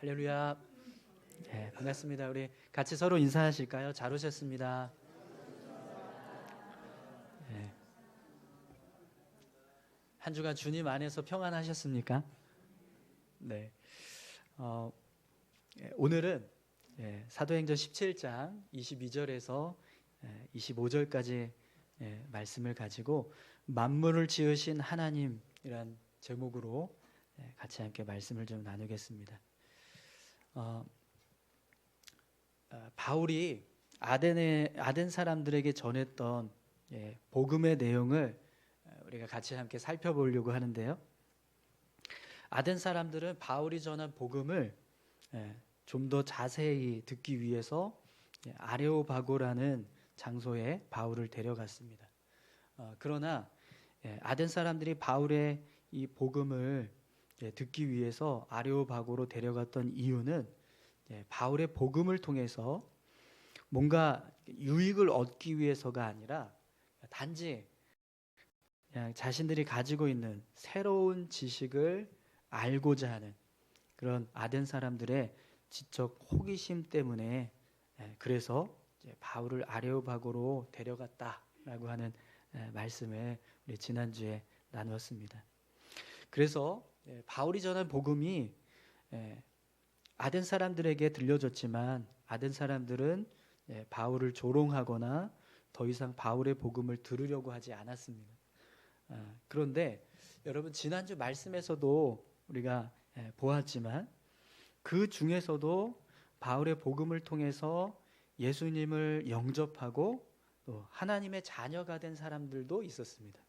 할렐루야. 네, 반갑습니다. 우리 같이 서로 인사하실까요? 잘 오셨습니다. 네. 한 주간 주님 안에서 평안하셨습니까? 네. 어, 오늘은 사도행전 17장 22절에서 25절까지 말씀을 가지고 만물을 지으신 하나님이란 제목으로 같이 함께 말씀을 좀 나누겠습니다. 바울이 아덴 사람들에게 전했던 복음의 내용을 우리가 같이 함께 살펴보려고 하는데요. 아덴 사람들은 바울이 전한 복음을 좀 더 자세히 듣기 위해서 아레오바고라는 장소에 바울을 데려갔습니다. 그러나 아덴 사람들이 바울의 이 복음을 듣기 위해서 아레오바고로 데려갔던 이유는 바울의 복음을 통해서 뭔가 유익을 얻기 위해서가 아니라 단지 그냥 자신들이 가지고 있는 새로운 지식을 알고자 하는 그런 아덴 사람들의 지적 호기심 때문에 그래서 바울을 아레오바고로 데려갔다라고 하는 말씀을 우리 지난주에 나누었습니다. 그래서 바울이 전한 복음이 아덴 사람들에게 들려졌지만 아덴 사람들은 바울을 조롱하거나 더 이상 바울의 복음을 들으려고 하지 않았습니다. 그런데 여러분 지난주 말씀에서도 우리가 보았지만 그 중에서도 바울의 복음을 통해서 예수님을 영접하고 또 하나님의 자녀가 된 사람들도 있었습니다.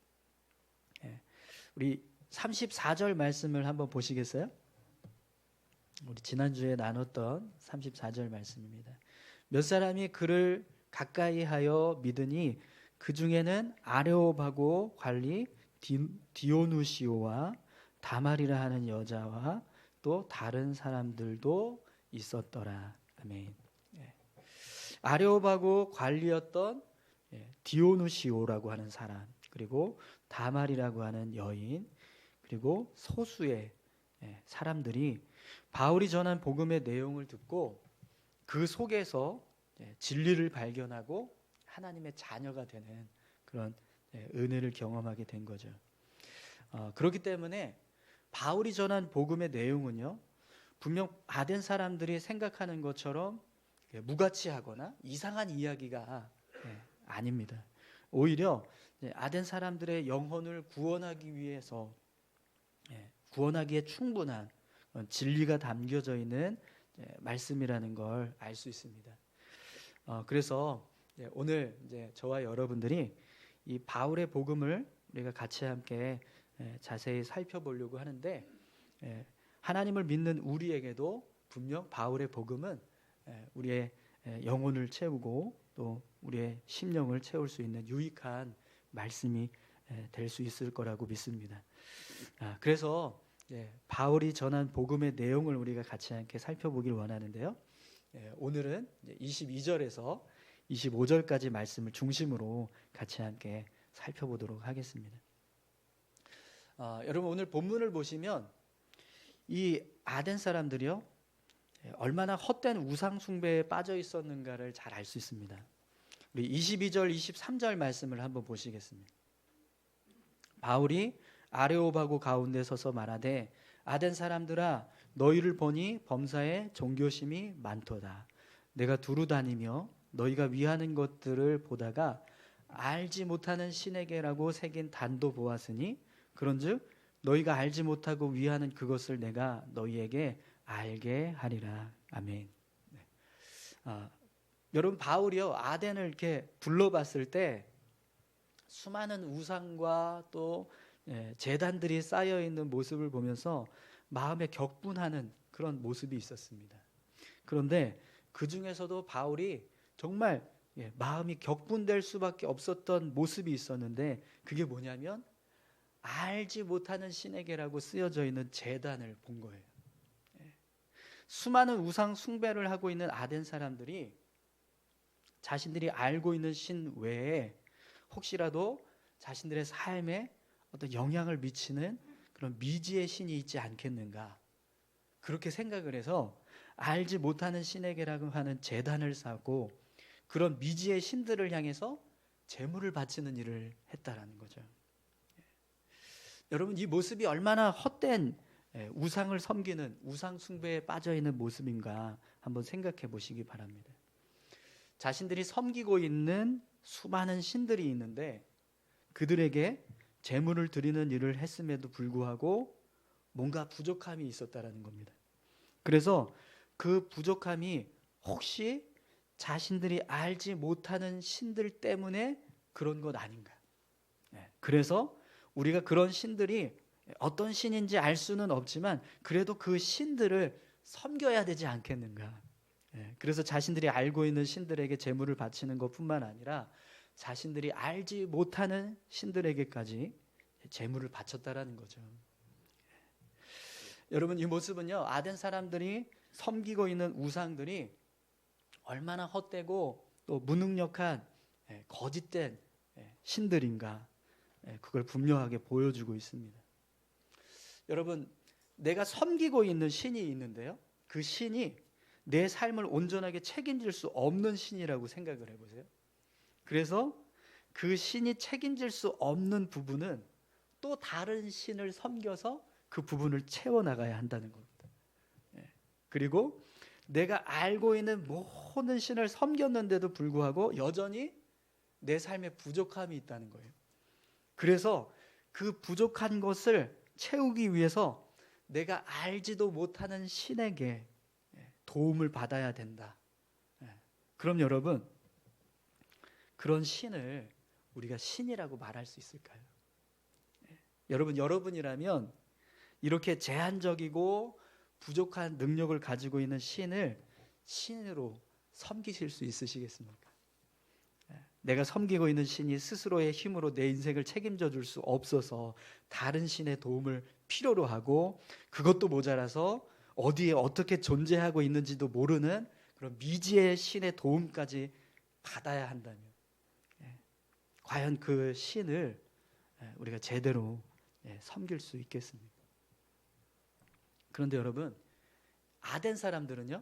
우리 34절 말씀을 한번 보시겠어요? 우리 지난주에 나눴던 34절 말씀입니다. 몇 사람이 그를 가까이 하여 믿으니 그 중에는 아레오바고 관리 디오누시오와 다말이라 하는 여자와 또 다른 사람들도 있었더라. 아멘. 아레오바고 관리였던 디오누시오라고 하는 사람, 그리고 다말이라고 하는 여인, 그리고 소수의 사람들이 바울이 전한 복음의 내용을 듣고 그 속에서 진리를 발견하고 하나님의 자녀가 되는 그런 은혜를 경험하게 된 거죠. 그렇기 때문에 바울이 전한 복음의 내용은요, 분명 아덴 사람들이 생각하는 것처럼 무가치하거나 이상한 이야기가 아닙니다. 오히려 아덴 사람들의 영혼을 구원하기 위해서 구원하기에 충분한 진리가 담겨져 있는 말씀이라는 걸 알 수 있습니다. 그래서 오늘 이제 저와 여러분들이 이 바울의 복음을 우리가 같이 함께 자세히 살펴보려고 하는데, 하나님을 믿는 우리에게도 분명 바울의 복음은 우리의 영혼을 채우고 또 우리의 심령을 채울 수 있는 유익한 말씀이 될 수 있을 거라고 믿습니다. 그래서 바울이 전한 복음의 내용을 우리가 같이 함께 살펴보길 원하는데요. 오늘은 22절에서 25절까지 말씀을 중심으로 같이 함께 살펴보도록 하겠습니다. 여러분 오늘 본문을 보시면 이 아덴 사람들이요, 얼마나 헛된 우상 숭배에 빠져 있었는가를 잘 알 수 있습니다. 우리 22절, 23절 말씀을 한번 보시겠습니다. 바울이 아레오바고 가운데 서서 말하되 아덴 사람들아 너희를 보니 범사에 종교심이 많도다. 내가 두루 다니며 너희가 위하는 것들을 보다가 알지 못하는 신에게라고 새긴 단도 보았으니 그런즉 너희가 알지 못하고 위하는 그것을 내가 너희에게 알게 하리라. 아멘. 여러분 바울이요, 아덴을 이렇게 둘러봤을 때 수많은 우상과 또 제단들이 쌓여 있는 모습을 보면서 마음에 격분하는 그런 모습이 있었습니다. 그런데 그 중에서도 바울이 정말 마음이 격분될 수밖에 없었던 모습이 있었는데, 그게 뭐냐면 알지 못하는 신에게라고 쓰여져 있는 제단을 본 거예요. 수많은 우상 숭배를 하고 있는 아덴 사람들이 자신들이 알고 있는 신 외에 혹시라도 자신들의 삶에 어떤 영향을 미치는 그런 미지의 신이 있지 않겠는가, 그렇게 생각을 해서 알지 못하는 신에게라고 하는 제단을 쌓고 그런 미지의 신들을 향해서 제물을 바치는 일을 했다라는 거죠. 여러분, 이 모습이 얼마나 헛된 우상을 섬기는 우상 숭배에 빠져 있는 모습인가 한번 생각해 보시기 바랍니다. 자신들이 섬기고 있는 수많은 신들이 있는데 그들에게 제물을 드리는 일을 했음에도 불구하고 뭔가 부족함이 있었다라는 겁니다. 그래서 그 부족함이 혹시 자신들이 알지 못하는 신들 때문에 그런 것 아닌가. 그래서 우리가 그런 신들이 어떤 신인지 알 수는 없지만 그래도 그 신들을 섬겨야 되지 않겠는가. 그래서 자신들이 알고 있는 신들에게 제물을 바치는 것뿐만 아니라 자신들이 알지 못하는 신들에게까지 제물을 바쳤다라는 거죠. 여러분, 이 모습은요, 아덴 사람들이 섬기고 있는 우상들이 얼마나 헛되고 또 무능력한 거짓된 신들인가, 그걸 분명하게 보여주고 있습니다. 여러분, 내가 섬기고 있는 신이 있는데요, 그 신이 내 삶을 온전하게 책임질 수 없는 신이라고 생각을 해보세요. 그래서 그 신이 책임질 수 없는 부분은 또 다른 신을 섬겨서 그 부분을 채워나가야 한다는 겁니다. 그리고 내가 알고 있는 모든 신을 섬겼는데도 불구하고 여전히 내 삶에 부족함이 있다는 거예요. 그래서 그 부족한 것을 채우기 위해서 내가 알지도 못하는 신에게 도움을 받아야 된다. 그럼 여러분, 그런 신을 우리가 신이라고 말할 수 있을까요? 여러분이라면 이렇게 제한적이고 부족한 능력을 가지고 있는 신을 신으로 섬기실 수 있으시겠습니까? 내가 섬기고 있는 신이 스스로의 힘으로 내 인생을 책임져 줄 수 없어서 다른 신의 도움을 필요로 하고 그것도 모자라서 어디에 어떻게 존재하고 있는지도 모르는 그런 미지의 신의 도움까지 받아야 한다면 과연 그 신을 우리가 제대로 섬길 수 있겠습니까? 그런데 여러분, 아덴 사람들은요,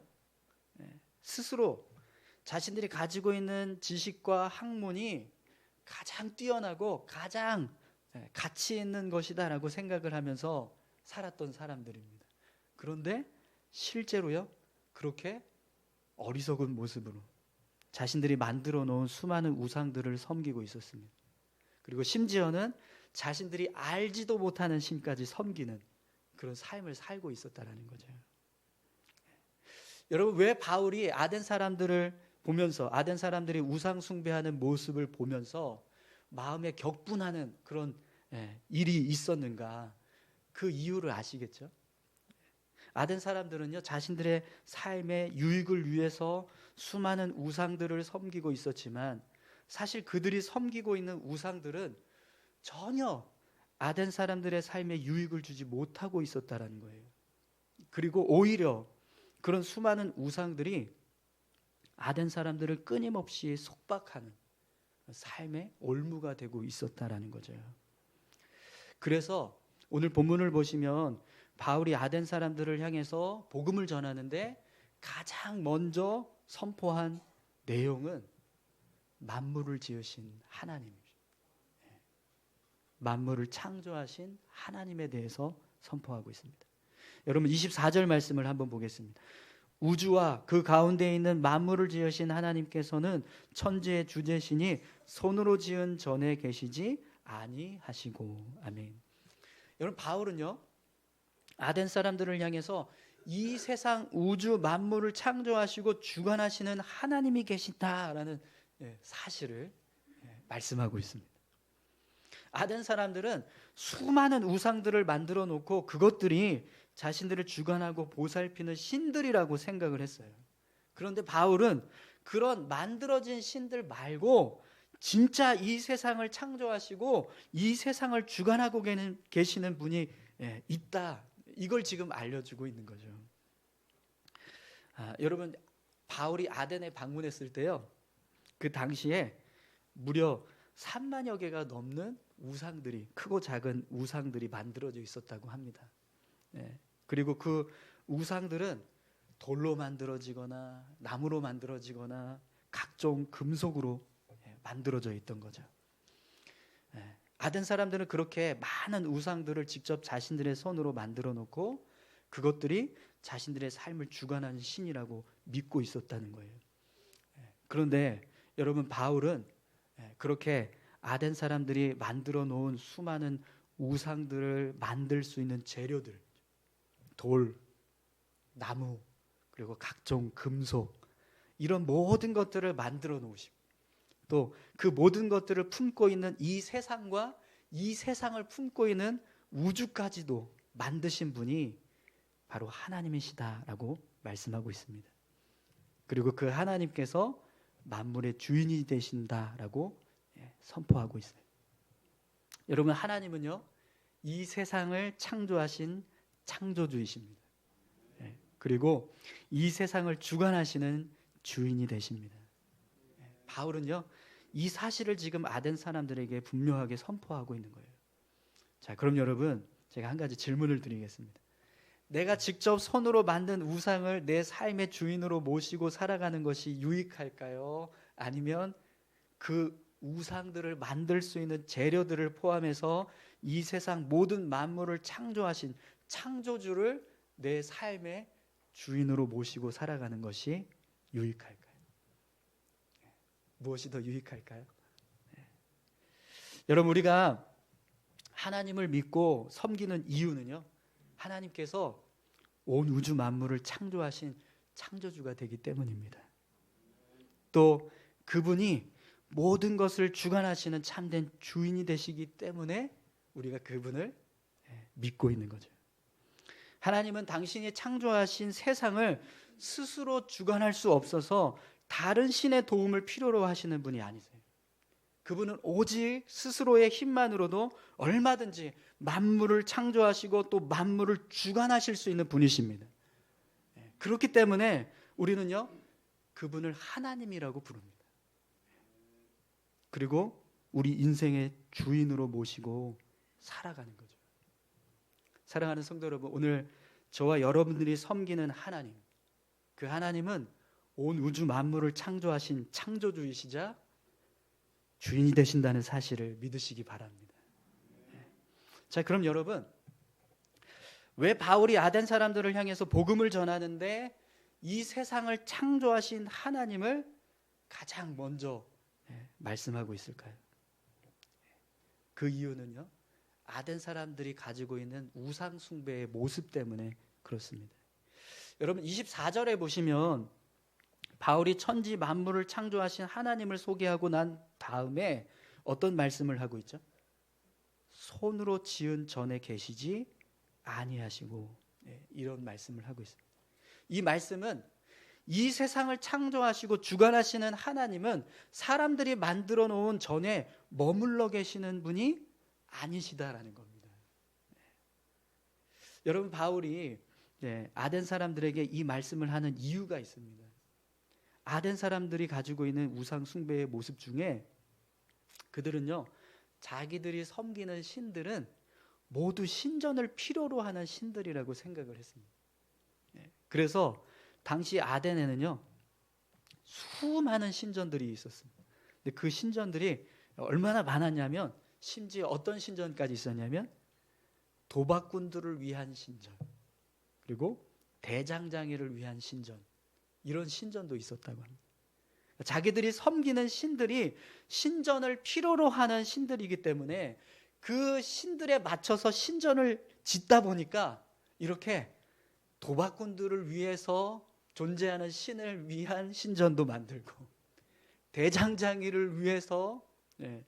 스스로 자신들이 가지고 있는 지식과 학문이 가장 뛰어나고 가장 가치 있는 것이다라고 생각을 하면서 살았던 사람들입니다. 그런데 실제로요, 그렇게 어리석은 모습으로 자신들이 만들어 놓은 수많은 우상들을 섬기고 있었습니다. 그리고 심지어는 자신들이 알지도 못하는 신까지 섬기는 그런 삶을 살고 있었다라는 거죠. 여러분, 왜 바울이 아덴 사람들을 보면서 아덴 사람들이 우상 숭배하는 모습을 보면서 마음에 격분하는 그런 일이 있었는가? 그 이유를 아시겠죠? 아덴 사람들은요, 자신들의 삶의 유익을 위해서 수많은 우상들을 섬기고 있었지만 사실 그들이 섬기고 있는 우상들은 전혀 아덴 사람들의 삶에 유익을 주지 못하고 있었다라는 거예요. 그리고 오히려 그런 수많은 우상들이 아덴 사람들을 끊임없이 속박하는 삶의 올무가 되고 있었다라는 거죠. 그래서 오늘 본문을 보시면 바울이 아덴 사람들을 향해서 복음을 전하는데 가장 먼저 선포한 내용은 만물을 지으신 하나님입니다. 만물을 창조하신 하나님에 대해서 선포하고 있습니다. 여러분, 24절 말씀을 한번 보겠습니다. 우주와 그 가운데 있는 만물을 지으신 하나님께서는 천지의 주재시니 손으로 지은 전에 계시지 아니하시고. 아멘. 여러분, 바울은요, 아덴 사람들을 향해서 이 세상 우주 만물을 창조하시고 주관하시는 하나님이 계신다라는 사실을 말씀하고 있습니다. 아덴 사람들은 수많은 우상들을 만들어 놓고 그것들이 자신들을 주관하고 보살피는 신들이라고 생각을 했어요. 그런데 바울은 그런 만들어진 신들 말고 진짜 이 세상을 창조하시고 이 세상을 주관하고 계시는 분이 있다. 이걸 지금 알려주고 있는 거죠. 여러분, 바울이 아덴에 방문했을 때요, 그 당시에 무려 3만여 개가 넘는 우상들이, 크고 작은 우상들이 만들어져 있었다고 합니다. 그리고 그 우상들은 돌로 만들어지거나 나무로 만들어지거나 각종 금속으로 만들어져 있던 거죠. 아덴 사람들은 그렇게 많은 우상들을 직접 자신들의 손으로 만들어 놓고 그것들이 자신들의 삶을 주관하는 신이라고 믿고 있었다는 거예요. 그런데 여러분, 바울은 그렇게 아덴 사람들이 만들어 놓은 수많은 우상들을 만들 수 있는 재료들, 돌, 나무, 그리고 각종 금속, 이런 모든 것들을 만들어 놓으시고 또 그 모든 것들을 품고 있는 이 세상과 이 세상을 품고 있는 우주까지도 만드신 분이 바로 하나님이시다라고 말씀하고 있습니다. 그리고 그 하나님께서 만물의 주인이 되신다라고 선포하고 있어요. 여러분, 하나님은요, 이 세상을 창조하신 창조주이십니다. 그리고 이 세상을 주관하시는 주인이 되십니다. 바울은요, 이 사실을 지금 아덴 사람들에게 분명하게 선포하고 있는 거예요. 자, 그럼 여러분, 제가 한 가지 질문을 드리겠습니다. 내가 직접 손으로 만든 우상을 내 삶의 주인으로 모시고 살아가는 것이 유익할까요? 아니면 그 우상들을 만들 수 있는 재료들을 포함해서 이 세상 모든 만물을 창조하신 창조주를 내 삶의 주인으로 모시고 살아가는 것이 유익할까요? 무엇이 더 유익할까요? 여러분, 우리가 하나님을 믿고 섬기는 이유는요, 하나님께서 온 우주 만물을 창조하신 창조주가 되기 때문입니다. 또 그분이 모든 것을 주관하시는 참된 주인이 되시기 때문에 우리가 그분을 믿고 있는 거죠. 하나님은 당신이 창조하신 세상을 스스로 주관할 수 없어서 다른 신의 도움을 필요로 하시는 분이 아니세요. 그분은 오직 스스로의 힘만으로도 얼마든지 만물을 창조하시고 또 만물을 주관하실 수 있는 분이십니다. 그렇기 때문에 우리는요, 그분을 하나님이라고 부릅니다. 그리고 우리 인생의 주인으로 모시고 살아가는 거죠. 사랑하는 성도 여러분, 오늘 저와 여러분들이 섬기는 하나님, 그 하나님은 온 우주 만물을 창조하신 창조주이시자 주인이 되신다는 사실을 믿으시기 바랍니다. 자, 그럼 여러분, 왜 바울이 아덴 사람들을 향해서 복음을 전하는데 이 세상을 창조하신 하나님을 가장 먼저 말씀하고 있을까요? 그 이유는요, 아덴 사람들이 가지고 있는 우상 숭배의 모습 때문에 그렇습니다. 여러분, 24절에 보시면 바울이 천지 만물을 창조하신 하나님을 소개하고 난 다음에 어떤 말씀을 하고 있죠? 손으로 지은 전에 계시지 아니하시고, 이런 말씀을 하고 있습니다. 이 말씀은 이 세상을 창조하시고 주관하시는 하나님은 사람들이 만들어 놓은 전에 머물러 계시는 분이 아니시다라는 겁니다. 여러분, 바울이 아덴 사람들에게 이 말씀을 하는 이유가 있습니다. 아덴 사람들이 가지고 있는 우상 숭배의 모습 중에 그들은요, 자기들이 섬기는 신들은 모두 신전을 필요로 하는 신들이라고 생각을 했습니다. 그래서 당시 아덴에는요, 수많은 신전들이 있었습니다. 근데 그 신전들이 얼마나 많았냐면, 심지어 어떤 신전까지 있었냐면 도박꾼들을 위한 신전, 그리고 대장장이를 위한 신전, 이런 신전도 있었다고 합니다. 자기들이 섬기는 신들이 신전을 필요로 하는 신들이기 때문에 그 신들에 맞춰서 신전을 짓다 보니까 이렇게 도박꾼들을 위해서 존재하는 신을 위한 신전도 만들고, 대장장이를 위해서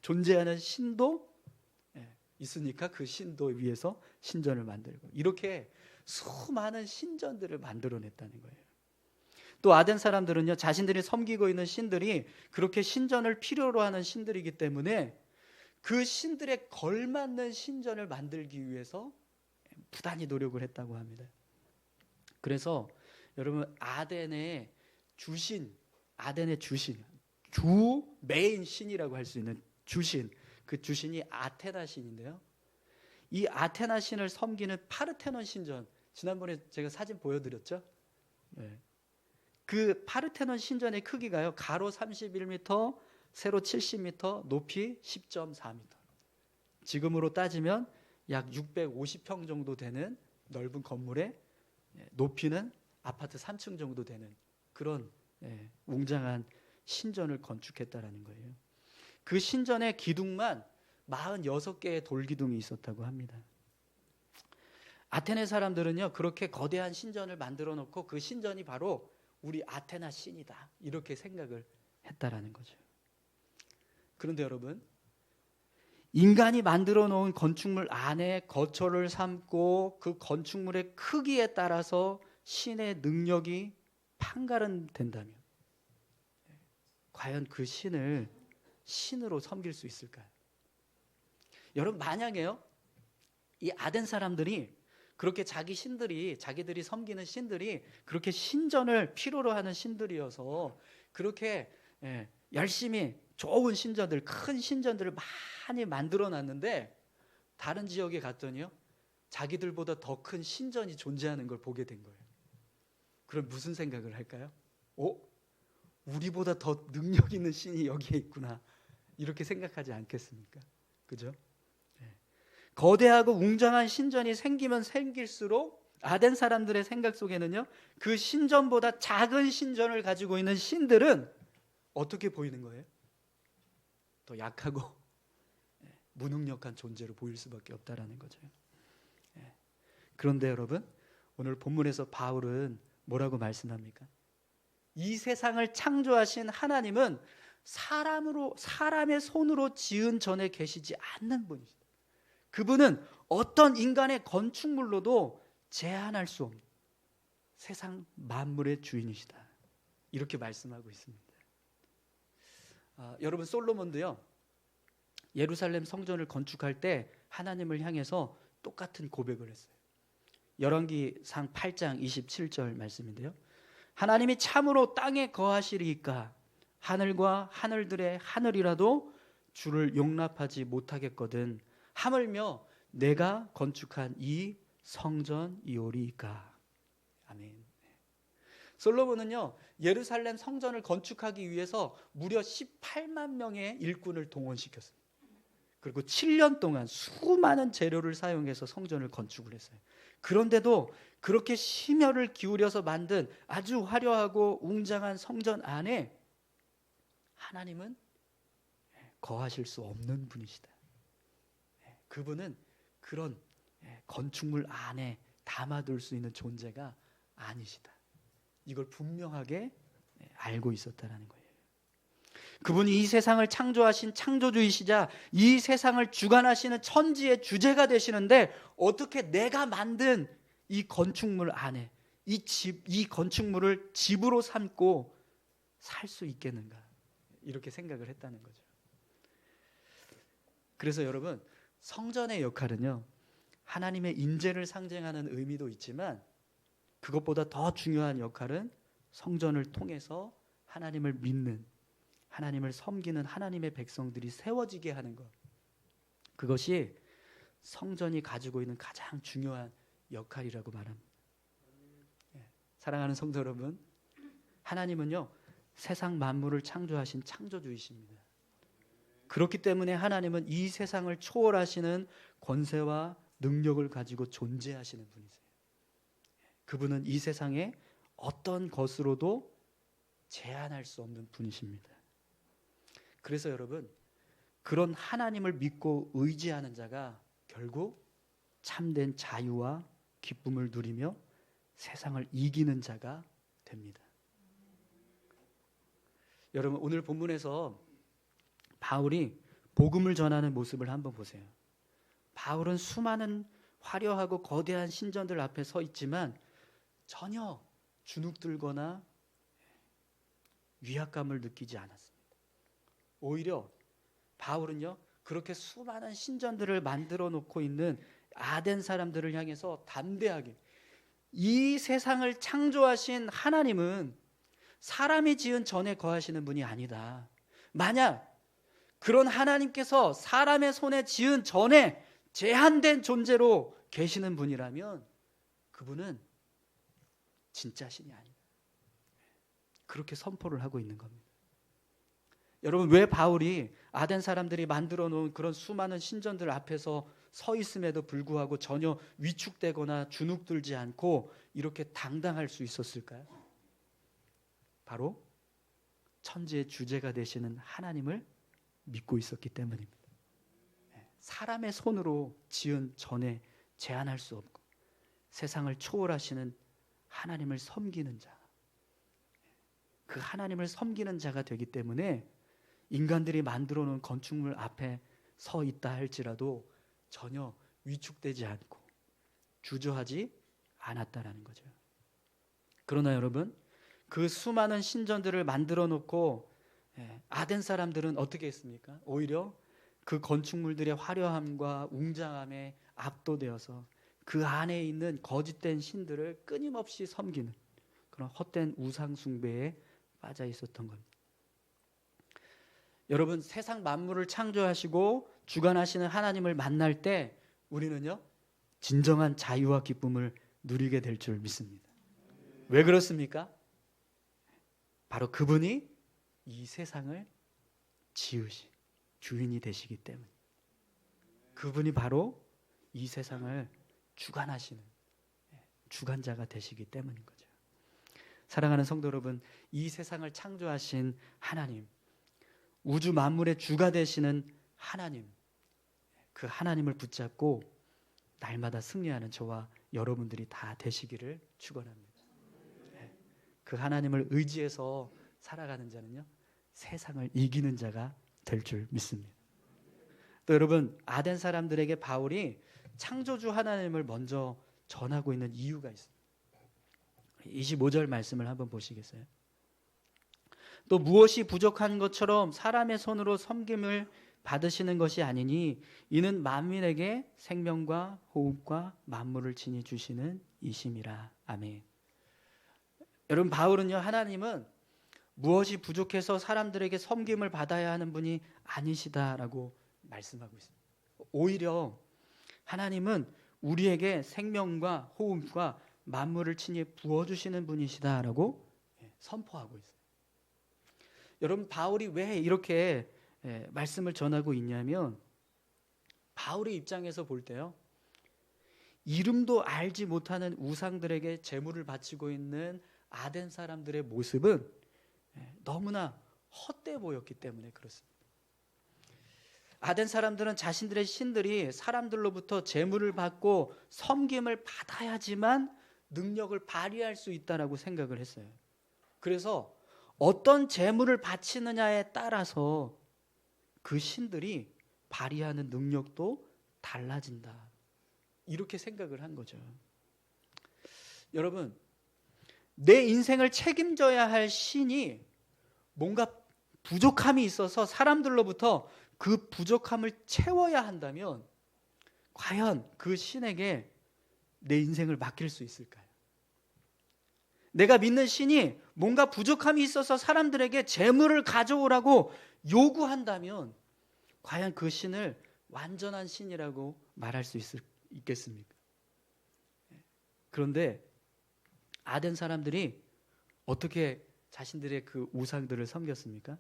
존재하는 신도 있으니까 그 신도 위해서 신전을 만들고, 이렇게 수많은 신전들을 만들어냈다는 거예요. 또 아덴 사람들은요, 자신들이 섬기고 있는 신들이 그렇게 신전을 필요로 하는 신들이기 때문에 그 신들에 걸맞는 신전을 만들기 위해서 부단히 노력을 했다고 합니다. 그래서 여러분, 아덴의 주신, 주 메인 신이라고 할 수 있는 주신, 그 주신이 아테나 신인데요, 이 아테나 신을 섬기는 파르테논 신전, 지난번에 제가 사진 보여드렸죠? 네. 그 파르테논 신전의 크기가요, 가로 31m, 세로 70m, 높이 10.4m. 지금으로 따지면 약 650평 정도 되는 넓은 건물에 높이는 아파트 3층 정도 되는 그런 웅장한 신전을 건축했다라는 거예요. 그 신전의 기둥만 46개의 돌기둥이 있었다고 합니다. 아테네 사람들은요, 그렇게 거대한 신전을 만들어 놓고 그 신전이 바로 우리 아테나 신이다, 이렇게 생각을 했다라는 거죠. 그런데 여러분, 인간이 만들어 놓은 건축물 안에 거처를 삼고 그 건축물의 크기에 따라서 신의 능력이 판가름된다면 과연 그 신을 신으로 섬길 수 있을까요? 여러분, 만약에요, 이 아덴 사람들이 그렇게 자기들이 섬기는 신들이 그렇게 신전을 필요로 하는 신들이어서 그렇게 열심히 좋은 신전들, 큰 신전들을 많이 만들어 놨는데 다른 지역에 갔더니요, 자기들보다 더 큰 신전이 존재하는 걸 보게 된 거예요. 그럼 무슨 생각을 할까요? 우리보다 더 능력 있는 신이 여기에 있구나, 이렇게 생각하지 않겠습니까? 그죠? 거대하고 웅장한 신전이 생기면 생길수록 아덴 사람들의 생각 속에는요, 그 신전보다 작은 신전을 가지고 있는 신들은 어떻게 보이는 거예요? 더 약하고 무능력한 존재로 보일 수밖에 없다라는 거죠. 그런데 여러분, 오늘 본문에서 바울은 뭐라고 말씀합니까? 이 세상을 창조하신 하나님은 사람의 손으로 지은 전에 계시지 않는 분이시다. 그분은 어떤 인간의 건축물로도 제한할 수 없는 세상 만물의 주인이시다, 이렇게 말씀하고 있습니다. 여러분, 솔로몬도요, 예루살렘 성전을 건축할 때 하나님을 향해서 똑같은 고백을 했어요. 열왕기상 8장 27절 말씀인데요, 하나님이 참으로 땅에 거하시리이까 하늘과 하늘들의 하늘이라도 주를 용납하지 못하겠거든 하물며 내가 건축한 이 성전이오리이까. 아멘. 솔로몬은요, 예루살렘 성전을 건축하기 위해서 무려 18만 명의 일꾼을 동원시켰습니다. 그리고 7년 동안 수많은 재료를 사용해서 성전을 건축을 했어요. 그런데도 그렇게 심혈을 기울여서 만든 아주 화려하고 웅장한 성전 안에 하나님은 거하실 수 없는 분이시다. 그분은 그런 건축물 안에 담아둘 수 있는 존재가 아니시다, 이걸 분명하게 알고 있었다는 거예요. 그분이 이 세상을 창조하신 창조주이시자 이 세상을 주관하시는 천지의 주제가 되시는데 어떻게 내가 만든 이 건축물 안에 이 건축물을 집으로 삼고 살 수 있겠는가, 이렇게 생각을 했다는 거죠. 그래서 여러분, 성전의 역할은요, 하나님의 인재를 상징하는 의미도 있지만 그것보다 더 중요한 역할은 성전을 통해서 하나님을 믿는, 하나님을 섬기는 하나님의 백성들이 세워지게 하는 것, 그것이 성전이 가지고 있는 가장 중요한 역할이라고 말합니다. 사랑하는 성도 여러분, 하나님은요, 세상 만물을 창조하신 창조주이십니다. 그렇기 때문에 하나님은 이 세상을 초월하시는 권세와 능력을 가지고 존재하시는 분이세요. 그분은 이 세상에 어떤 것으로도 제한할 수 없는 분이십니다. 그래서 여러분, 그런 하나님을 믿고 의지하는 자가 결국 참된 자유와 기쁨을 누리며 세상을 이기는 자가 됩니다. 여러분, 오늘 본문에서 바울이 복음을 전하는 모습을 한번 보세요. 바울은 수많은 화려하고 거대한 신전들 앞에 서 있지만 전혀 주눅들거나 위압감을 느끼지 않았습니다. 오히려 바울은요, 그렇게 수많은 신전들을 만들어 놓고 있는 아덴 사람들을 향해서 담대하게, 이 세상을 창조하신 하나님은 사람이 지은 전에 거하시는 분이 아니다. 만약 그런 하나님께서 사람의 손에 지은 전에 제한된 존재로 계시는 분이라면 그분은 진짜 신이 아니다. 그렇게 선포를 하고 있는 겁니다. 여러분, 왜 바울이 아덴 사람들이 만들어 놓은 그런 수많은 신전들 앞에서 서 있음에도 불구하고 전혀 위축되거나 주눅들지 않고 이렇게 당당할 수 있었을까요? 바로 천지의 주제가 되시는 하나님을 믿고 있었기 때문입니다. 사람의 손으로 지은 전에 제한할 수 없고 세상을 초월하시는 하나님을 섬기는 자, 그 하나님을 섬기는 자가 되기 때문에 인간들이 만들어 놓은 건축물 앞에 서 있다 할지라도 전혀 위축되지 않고 주저하지 않았다라는 거죠. 그러나 여러분, 그 수많은 신전들을 만들어 놓고 아덴 사람들은 어떻게 했습니까? 오히려 그 건축물들의 화려함과 웅장함에 압도되어서 그 안에 있는 거짓된 신들을 끊임없이 섬기는 그런 헛된 우상 숭배에 빠져 있었던 겁니다. 여러분, 세상 만물을 창조하시고 주관하시는 하나님을 만날 때 우리는요, 진정한 자유와 기쁨을 누리게 될 줄 믿습니다. 왜 그렇습니까? 바로 그분이 이 세상을 지으신 주인이 되시기 때문에, 그분이 바로 이 세상을 주관하시는 주관자가 되시기 때문인 거죠. 사랑하는 성도 여러분, 이 세상을 창조하신 하나님, 우주 만물의 주가 되시는 하나님, 그 하나님을 붙잡고 날마다 승리하는 저와 여러분들이 다 되시기를 축원합니다. 그 하나님을 의지해서 살아가는 자는요, 세상을 이기는 자가 될 줄 믿습니다. 또 여러분, 아덴 사람들에게 바울이 창조주 하나님을 먼저 전하고 있는 이유가 있습니다. 25절 말씀을 한번 보시겠어요? 또 무엇이 부족한 것처럼 사람의 손으로 섬김을 받으시는 것이 아니니 이는 만민에게 생명과 호흡과 만물을 친히 주시는 이심이라. 아멘. 여러분, 바울은요, 하나님은 무엇이 부족해서 사람들에게 섬김을 받아야 하는 분이 아니시다라고 말씀하고 있습니다. 오히려 하나님은 우리에게 생명과 호흡과 만물을 친히 부어주시는 분이시다라고 선포하고 있어요. 여러분, 바울이 왜 이렇게 말씀을 전하고 있냐면, 바울의 입장에서 볼 때요, 이름도 알지 못하는 우상들에게 제물을 바치고 있는 아덴 사람들의 모습은 너무나 헛돼 보였기 때문에 그렇습니다. 아덴 사람들은 자신들의 신들이 사람들로부터 제물을 받고 섬김을 받아야지만 능력을 발휘할 수 있다라고 생각을 했어요. 그래서 어떤 제물을 바치느냐에 따라서 그 신들이 발휘하는 능력도 달라진다, 이렇게 생각을 한 거죠. 여러분, 내 인생을 책임져야 할 신이 뭔가 부족함이 있어서 사람들로부터 그 부족함을 채워야 한다면 과연 그 신에게 내 인생을 맡길 수 있을까요? 내가 믿는 신이 뭔가 부족함이 있어서 사람들에게 재물을 가져오라고 요구한다면 과연 그 신을 완전한 신이라고 말할 수 있겠습니까? 그런데 아덴 사람들이 어떻게 자신들의 그 우상들을 섬겼습니까?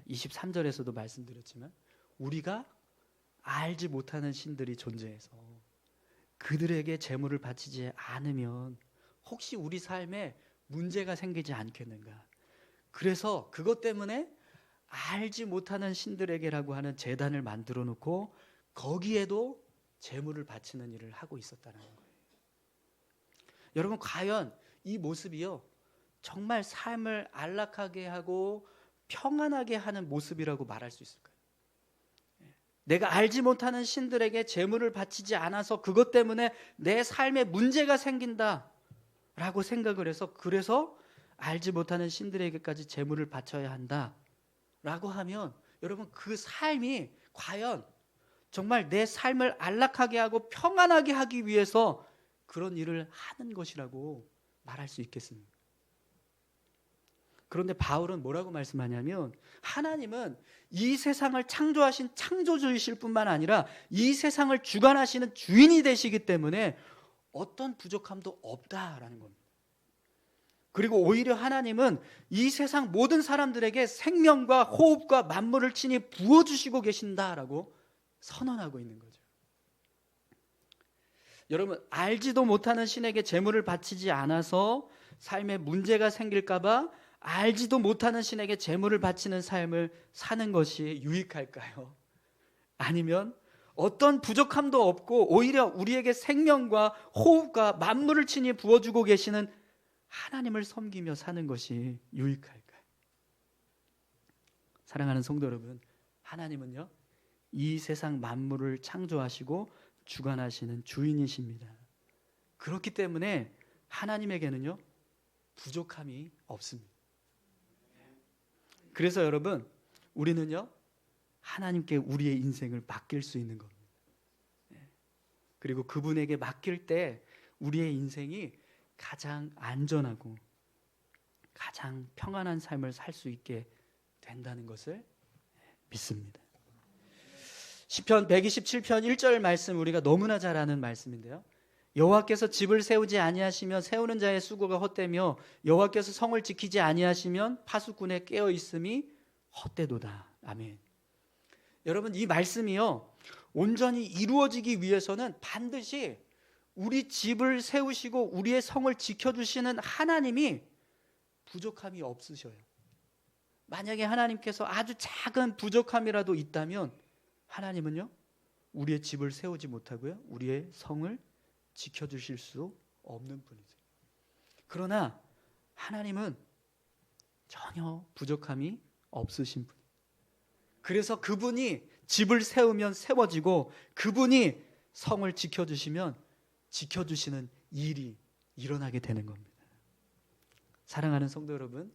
23절에서도 말씀드렸지만 우리가 알지 못하는 신들이 존재해서 그들에게 제물을 바치지 않으면 혹시 우리 삶에 문제가 생기지 않겠는가. 그래서 그것 때문에 알지 못하는 신들에게라고 하는 제단을 만들어 놓고 거기에도 제물을 바치는 일을 하고 있었다는 거예요. 여러분, 과연 이 모습이요, 정말 삶을 안락하게 하고 평안하게 하는 모습이라고 말할 수 있을까요? 내가 알지 못하는 신들에게 제물을 바치지 않아서 그것 때문에 내 삶에 문제가 생긴다라고 생각을 해서, 그래서 알지 못하는 신들에게까지 제물을 바쳐야 한다라고 하면, 여러분, 그 삶이 과연 정말 내 삶을 안락하게 하고 평안하게 하기 위해서 그런 일을 하는 것이라고 말할 수 있겠습니까? 그런데 바울은 뭐라고 말씀하냐면, 하나님은 이 세상을 창조하신 창조주이실 뿐만 아니라 이 세상을 주관하시는 주인이 되시기 때문에 어떤 부족함도 없다라는 겁니다. 그리고 오히려 하나님은 이 세상 모든 사람들에게 생명과 호흡과 만물을 친히 부어주시고 계신다라고 선언하고 있는 거죠. 여러분, 알지도 못하는 신에게 제물을 바치지 않아서 삶에 문제가 생길까 봐 알지도 못하는 신에게 제물을 바치는 삶을 사는 것이 유익할까요? 아니면 어떤 부족함도 없고 오히려 우리에게 생명과 호흡과 만물을 친히 부어주고 계시는 하나님을 섬기며 사는 것이 유익할까요? 사랑하는 성도 여러분, 하나님은요, 이 세상 만물을 창조하시고 주관하시는 주인이십니다. 그렇기 때문에 하나님에게는요, 부족함이 없습니다. 그래서 여러분, 우리는요, 하나님께 우리의 인생을 맡길 수 있는 겁니다. 그리고 그분에게 맡길 때 우리의 인생이 가장 안전하고 가장 평안한 삶을 살 수 있게 된다는 것을 믿습니다. 시편 127편 1절 말씀, 우리가 너무나 잘 아는 말씀인데요. 여호와께서 집을 세우지 아니하시면 세우는 자의 수고가 헛되며 여호와께서 성을 지키지 아니하시면 파수꾼의 깨어 있음이 헛되도다. 아멘. 여러분, 이 말씀이요, 온전히 이루어지기 위해서는 반드시 우리 집을 세우시고 우리의 성을 지켜주시는 하나님이 부족함이 없으셔요. 만약에 하나님께서 아주 작은 부족함이라도 있다면 하나님은요, 우리의 집을 세우지 못하고요, 우리의 성을 지켜주실 수 없는 분이세요. 그러나 하나님은 전혀 부족함이 없으신 분. 그래서 그분이 집을 세우면 세워지고 그분이 성을 지켜주시면 지켜주시는 일이 일어나게 되는 겁니다. 사랑하는 성도 여러분,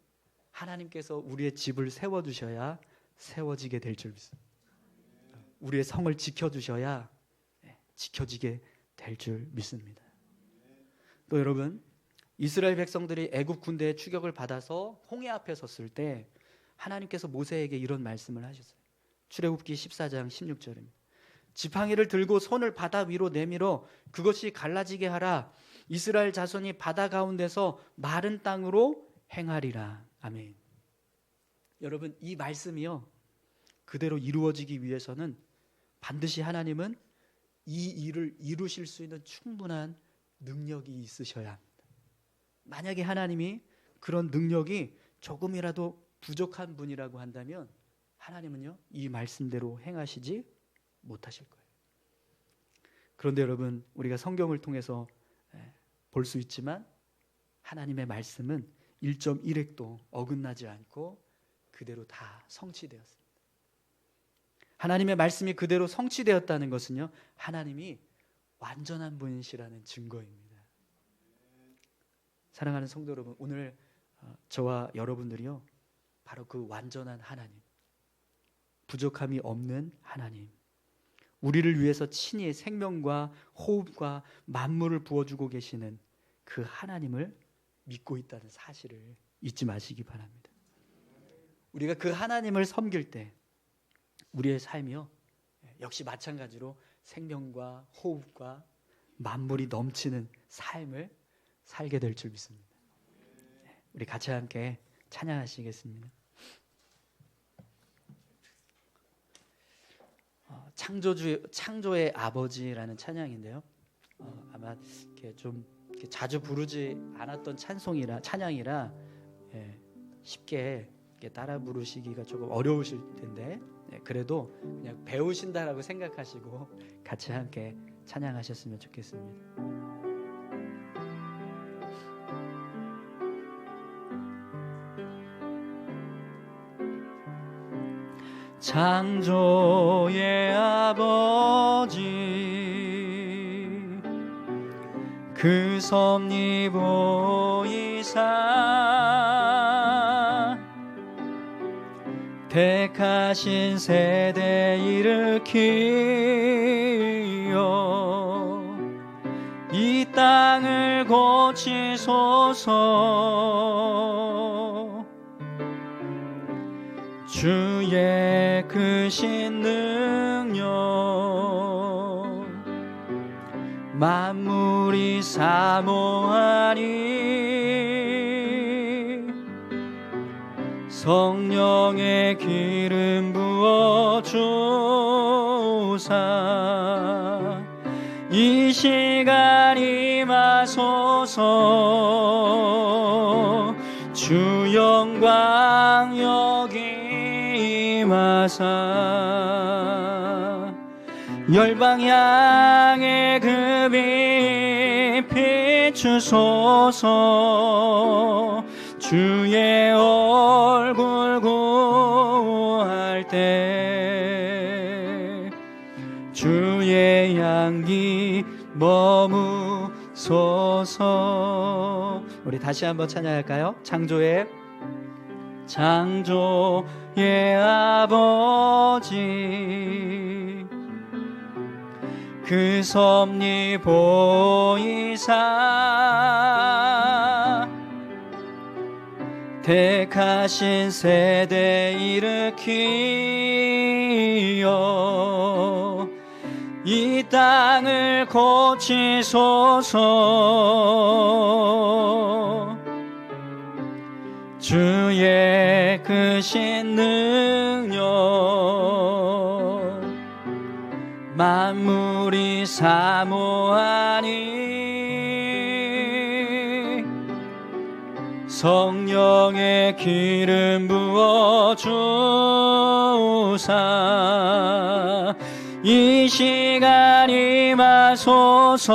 하나님께서 우리의 집을 세워주셔야 세워지게 될 줄 믿습니다. 우리의 성을 지켜주셔야 지켜지게 될 줄 믿습니다. 또 여러분, 이스라엘 백성들이 애굽 군대의 추격을 받아서 홍해 앞에 섰을 때 하나님께서 모세에게 이런 말씀을 하셨어요. 출애굽기 14장 16절입니다. 지팡이를 들고 손을 바다 위로 내밀어 그것이 갈라지게 하라. 이스라엘 자손이 바다 가운데서 마른 땅으로 행하리라. 아멘. 여러분, 이 말씀이요, 그대로 이루어지기 위해서는 반드시 하나님은 이 일을 이루실 수 있는 충분한 능력이 있으셔야 합니다. 만약에 하나님이 그런 능력이 조금이라도 부족한 분이라고 한다면 하나님은요, 이 말씀대로 행하시지 못하실 거예요. 그런데 여러분, 우리가 성경을 통해서 볼 수 있지만 하나님의 말씀은 1.1획도 어긋나지 않고 그대로 다 성취되었습니다. 하나님의 말씀이 그대로 성취되었다는 것은요, 하나님이 완전한 분이시라는 증거입니다. 사랑하는 성도 여러분, 오늘 저와 여러분들이요, 바로 그 완전한 하나님, 부족함이 없는 하나님, 우리를 위해서 친히 생명과 호흡과 만물을 부어주고 계시는 그 하나님을 믿고 있다는 사실을 잊지 마시기 바랍니다. 우리가 그 하나님을 섬길 때 우리의 삶이요, 역시 마찬가지로 생명과 호흡과 만물이 넘치는 삶을 살게 될 줄 믿습니다. 우리 같이 함께 찬양하시겠습니다. 창조의 아버지라는 찬양인데요. 아마 이렇게 좀 이렇게 자주 부르지 않았던 찬양이라 쉽게 이렇게 따라 부르시기가 조금 어려우실 텐데, 그래도 그냥 배우신다라고 생각하시고 같이 함께 찬양하셨으면 좋겠습니다. 창조의 아버지, 그 섭리 보이사 택하신 세대 일으키어 이 땅을 고치소서. 주의 크신 능력 만물이 사모하니 성령의 기름 부어 주사 이 시간 임하소서 주 영광 여기 임하사 열방 향해 그 빛 비추소서 주의 얼굴 구할 때 주의 향기 머무소서. 우리 다시 한번 찬양할까요? 창조의 아버지 그 섭리 보이사 택하신 세대 일으키어 이 땅을 고치소서 주의 크신 능력 만물이 사모하니 성령의 기름 부어 주사 이 시간 임하소서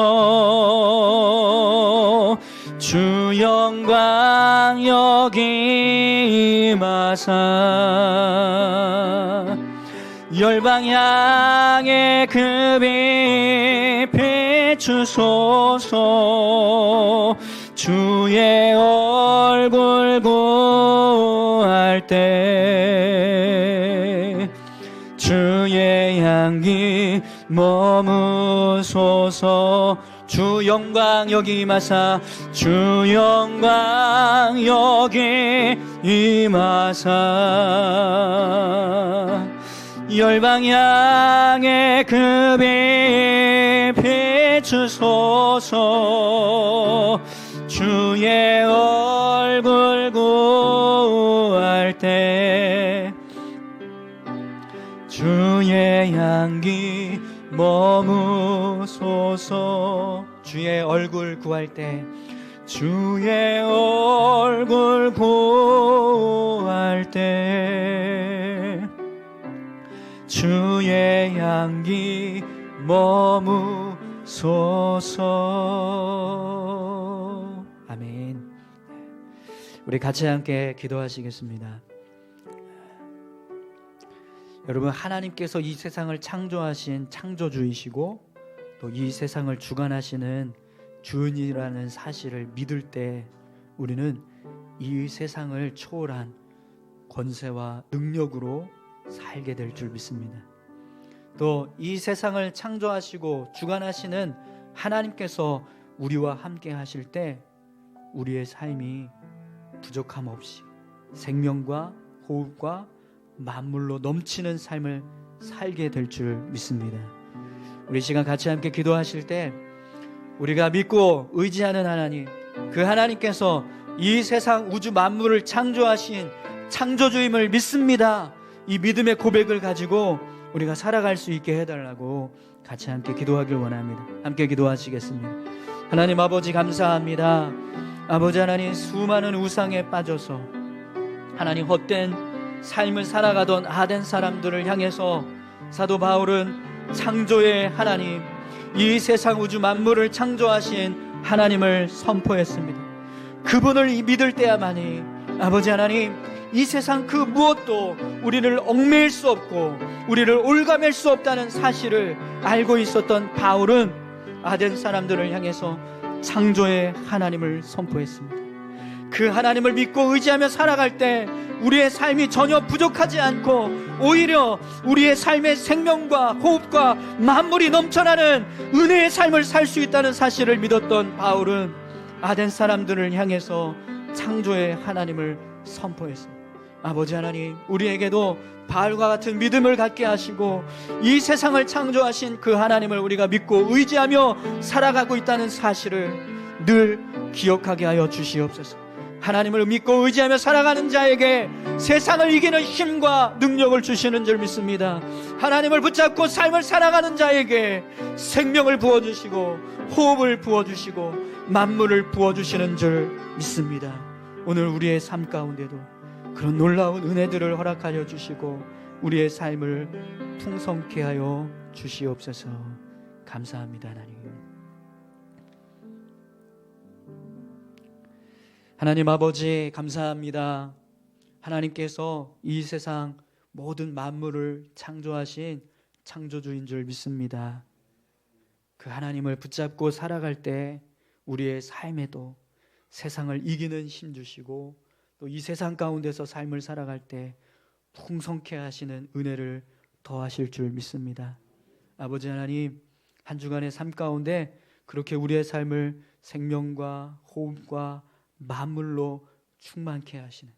주 영광 여기 임하사 열방 향해 그 빛 비추소서 주의 얼굴 구할 때 주의 향기 머무소서 주 영광 여기 임하사 주 영광 여기 임하사 열방 향해 그 빛 비추소서 주의 얼굴 구할 때 주의 향기 머무소서 주의 얼굴 구할 때 주의 얼굴 구할 때 주의 향기 머무소서. 아멘. 우리 같이 함께 기도하시겠습니다. 여러분, 하나님께서 이 세상을 창조하신 창조주이시고 또 이 세상을 주관하시는 주인이라는 사실을 믿을 때 우리는 이 세상을 초월한 권세와 능력으로 살게 될 줄 믿습니다. 또 이 세상을 창조하시고 주관하시는 하나님께서 우리와 함께 하실 때 우리의 삶이 부족함 없이 생명과 호흡과 만물로 넘치는 삶을 살게 될 줄 믿습니다. 우리 시간 같이 함께 기도하실 때 우리가 믿고 의지하는 하나님, 그 하나님께서 이 세상 우주 만물을 창조하신 창조주임을 믿습니다. 이 믿음의 고백을 가지고 우리가 살아갈 수 있게 해달라고 같이 함께 기도하길 원합니다. 함께 기도하시겠습니다. 하나님 아버지 감사합니다. 아버지 하나님, 수많은 우상에 빠져서 하나님 헛된 삶을 살아가던 아덴 사람들을 향해서 사도 바울은 창조의 하나님, 이 세상 우주 만물을 창조하신 하나님을 선포했습니다. 그분을 믿을 때야만이 아버지 하나님, 이 세상 그 무엇도 우리를 얽매일 수 없고 우리를 올가맬 수 없다는 사실을 알고 있었던 바울은 아덴 사람들을 향해서 창조의 하나님을 선포했습니다. 그 하나님을 믿고 의지하며 살아갈 때 우리의 삶이 전혀 부족하지 않고 오히려 우리의 삶의 생명과 호흡과 만물이 넘쳐나는 은혜의 삶을 살 수 있다는 사실을 믿었던 바울은 아덴 사람들을 향해서 창조의 하나님을 선포했습니다. 아버지 하나님, 우리에게도 바알과 같은 믿음을 갖게 하시고 이 세상을 창조하신 그 하나님을 우리가 믿고 의지하며 살아가고 있다는 사실을 늘 기억하게 하여 주시옵소서. 하나님을 믿고 의지하며 살아가는 자에게 세상을 이기는 힘과 능력을 주시는 줄 믿습니다. 하나님을 붙잡고 삶을 살아가는 자에게 생명을 부어주시고 호흡을 부어주시고 만물을 부어주시는 줄 믿습니다. 오늘 우리의 삶 가운데도 그런 놀라운 은혜들을 허락하여 주시고 우리의 삶을 풍성케 하여 주시옵소서. 감사합니다. 하나님 아버지, 감사합니다. 하나님께서 이 세상 모든 만물을 창조하신 창조주인 줄 믿습니다. 그 하나님을 붙잡고 살아갈 때 우리의 삶에도 세상을 이기는 힘 주시고 또 이 세상 가운데서 삶을 살아갈 때 풍성케 하시는 은혜를 더하실 줄 믿습니다. 아버지 하나님, 한 주간의 삶 가운데 그렇게 우리의 삶을 생명과 호흡과 만물로 충만케 하시는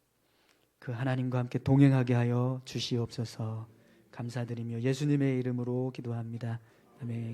그 하나님과 함께 동행하게 하여 주시옵소서. 감사드리며 예수님의 이름으로 기도합니다. 아멘.